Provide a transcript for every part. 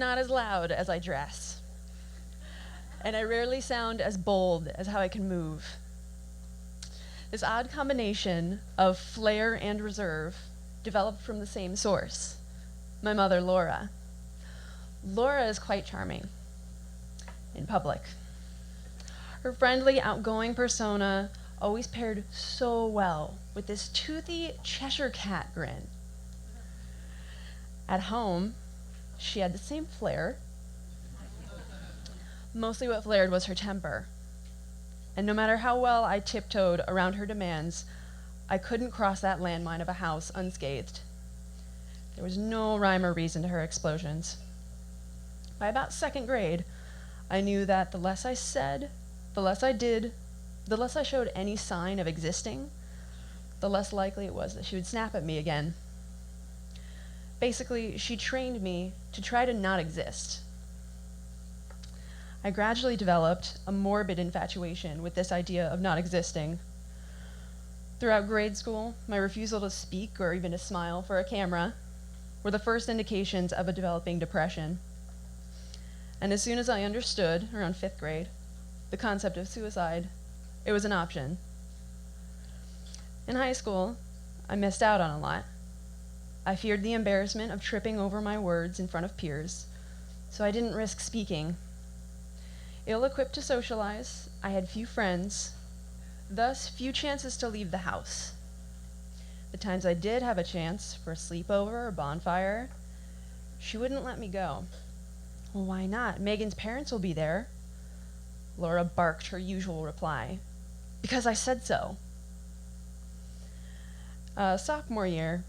not as loud as I dress. And I rarely sound as bold as how I can move. This odd combination of flair and reserve developed from the same source, my mother, Laura. Laura is quite charming in public. Her friendly, outgoing persona always paired so well with this toothy Cheshire cat grin. At home, she had the same flair. Mostly what flared was her temper. And no matter how well I tiptoed around her demands, I couldn't cross that landmine of a house unscathed. There was no rhyme or reason to her explosions. By about second grade, I knew that the less I said, the less I did, the less I showed any sign of existing, the less likely it was that she would snap at me again. Basically, she trained me to try to not exist. I gradually developed a morbid infatuation with this idea of not existing. Throughout grade school, my refusal to speak or even to smile for a camera were the first indications of a developing depression. And as soon as I understood, around 5th grade, the concept of suicide, it was an option. In high school, I missed out on a lot. I feared the embarrassment of tripping over my words in front of peers, so I didn't risk speaking. Ill-equipped to socialize, I had few friends, thus few chances to leave the house. The times I did have a chance for a sleepover or bonfire, she wouldn't let me go. Well, why not? Megan's parents will be there. Laura barked her usual reply. Because I said so. Sophomore year,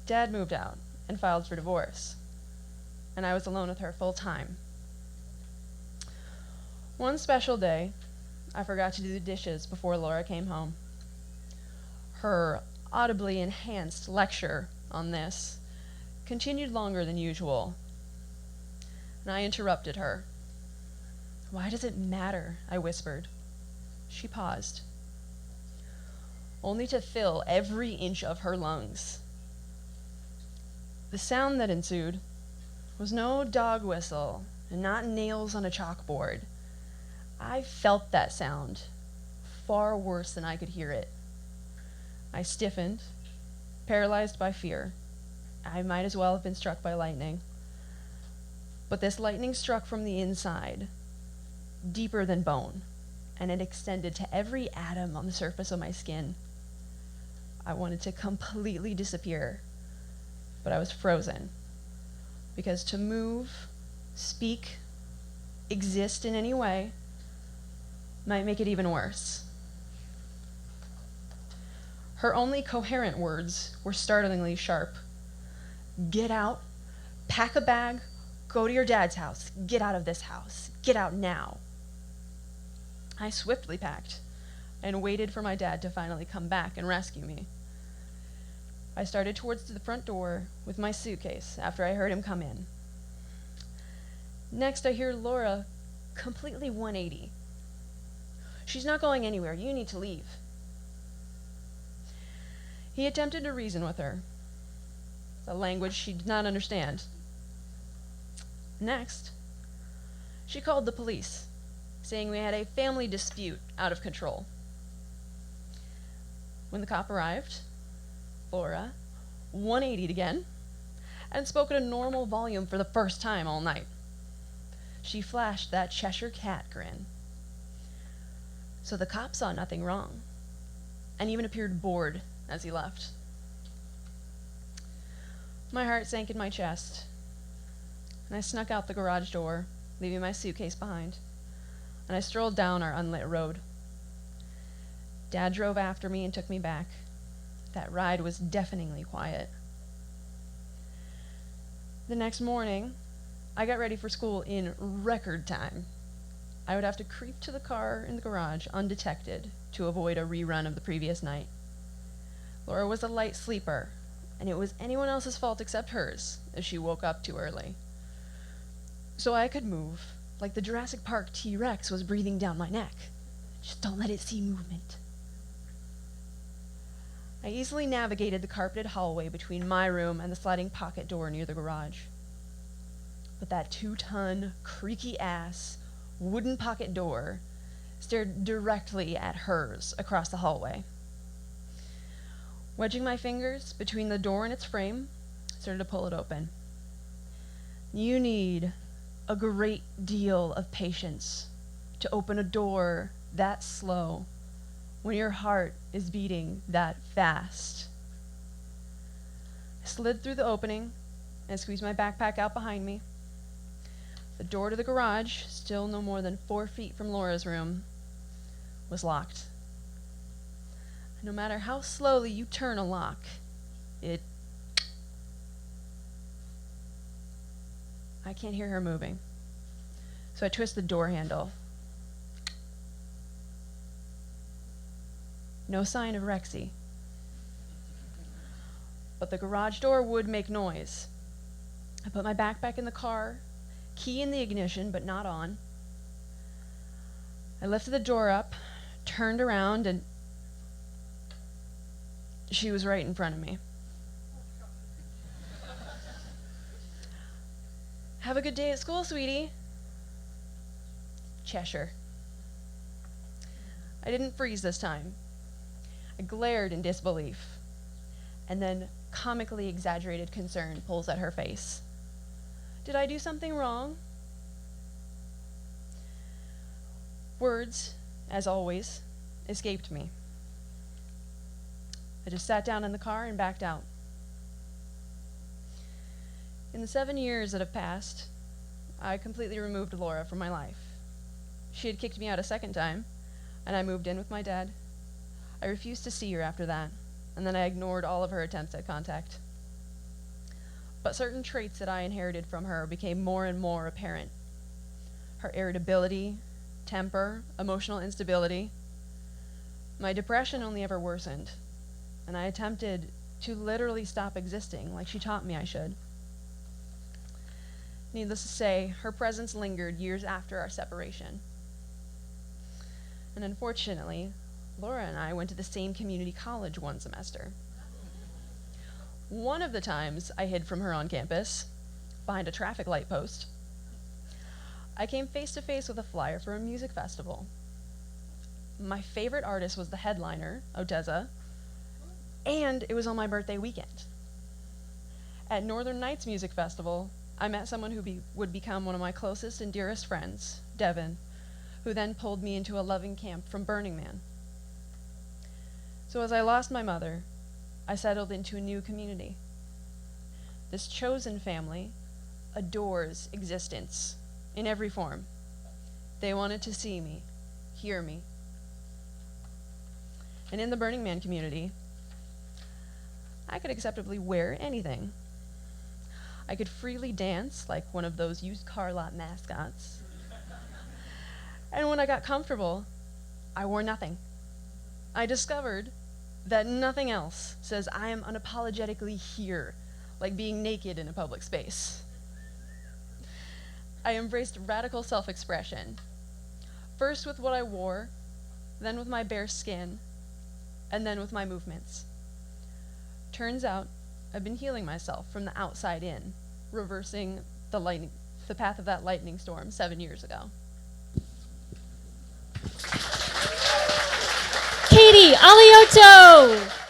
Dad moved out and filed for divorce, and I was alone with her full time. One special day, I forgot to do the dishes before Laura came home. Her audibly enhanced lecture on this continued longer than usual, and I interrupted her. "Why does it matter?" I whispered. She paused, only to fill every inch of her lungs. The sound that ensued was no dog whistle and not nails on a chalkboard. I felt that sound, far worse than I could hear it. I stiffened, paralyzed by fear. I might as well have been struck by lightning. But this lightning struck from the inside, deeper than bone, and it extended to every atom on the surface of my skin. I wanted to completely disappear, but I was frozen, because to move, speak, exist in any way might make it even worse. Her only coherent words were startlingly sharp. "Get out, pack a bag, go to your dad's house, get out of this house, get out now." I swiftly packed and waited for my dad to finally come back and rescue me. I started towards the front door with my suitcase after I heard him come in. Next, I hear Laura completely 180. "She's not going anywhere. You need to leave." He attempted to reason with her, a language she did not understand. Next, she called the police, saying we had a family dispute out of control. When the cop arrived, Laura 180'd again and spoke at a normal volume for the first time all night. She flashed that Cheshire cat grin. So the cop saw nothing wrong, and even appeared bored as he left. My heart sank in my chest, and I snuck out the garage door, leaving my suitcase behind, and I strolled down our unlit road. Dad drove after me and took me back. That ride was deafeningly quiet. The next morning, I got ready for school in record time. I would have to creep to the car in the garage undetected to avoid a rerun of the previous night. Laura was a light sleeper, and it was anyone else's fault except hers if she woke up too early. So I could move like the Jurassic Park T-Rex was breathing down my neck. Just don't let it see movement. I easily navigated the carpeted hallway between my room and the sliding pocket door near the garage. but that 2-ton, creaky ass, wooden pocket door stared directly at hers across the hallway. Wedging my fingers between the door and its frame, I started to pull it open. You need a great deal of patience to open a door that slow when your heart is beating that fast. I slid through the opening and squeezed my backpack out behind me. The door to the garage, still no more than 4 feet from Laura's room, was locked. No matter how slowly you turn a lock, I can't hear her moving. So I twist the door handle. No sign of Rexy. But the garage door would make noise. I put my backpack in the car, key in the ignition, but not on. I lifted the door up, turned around, and she was right in front of me. Have a good day at school, sweetie. Cheshire. I didn't freeze this time. I glared in disbelief, and then comically exaggerated concern pulls at her face. Did I do something wrong? Words, as always, escaped me. I just sat down in the car and backed out. In the 7 years that have passed, I completely removed Laura from my life. She had kicked me out a second time, and I moved in with my dad. I refused to see her after that, and then I ignored all of her attempts at contact. But certain traits that I inherited from her became more and more apparent. Her irritability, temper, emotional instability. My depression only ever worsened, and I attempted to literally stop existing like she taught me I should. Needless to say, her presence lingered years after our separation. And unfortunately, Laura and I went to the same community college one semester. One of the times I hid from her on campus, behind a traffic light post. I came face to face with a flyer for a music festival. My favorite artist was the headliner, Oteza, and it was on my birthday weekend. At Northern Nights Music Festival, I met someone who would become one of my closest and dearest friends, Devin, who then pulled me into a loving camp from Burning Man. So as I lost my mother, I settled into a new community. This chosen family adores existence in every form. They wanted to see me, hear me. And in the Burning Man community, I could acceptably wear anything. I could freely dance like one of those used car lot mascots. And when I got comfortable, I wore nothing. I discovered that nothing else says I am unapologetically here, like being naked in a public space. I embraced radical self-expression, first with what I wore, then with my bare skin, and then with my movements. Turns out, I've been healing myself from the outside in, reversing the path of that lightning storm 7 years ago. Katie Alioto.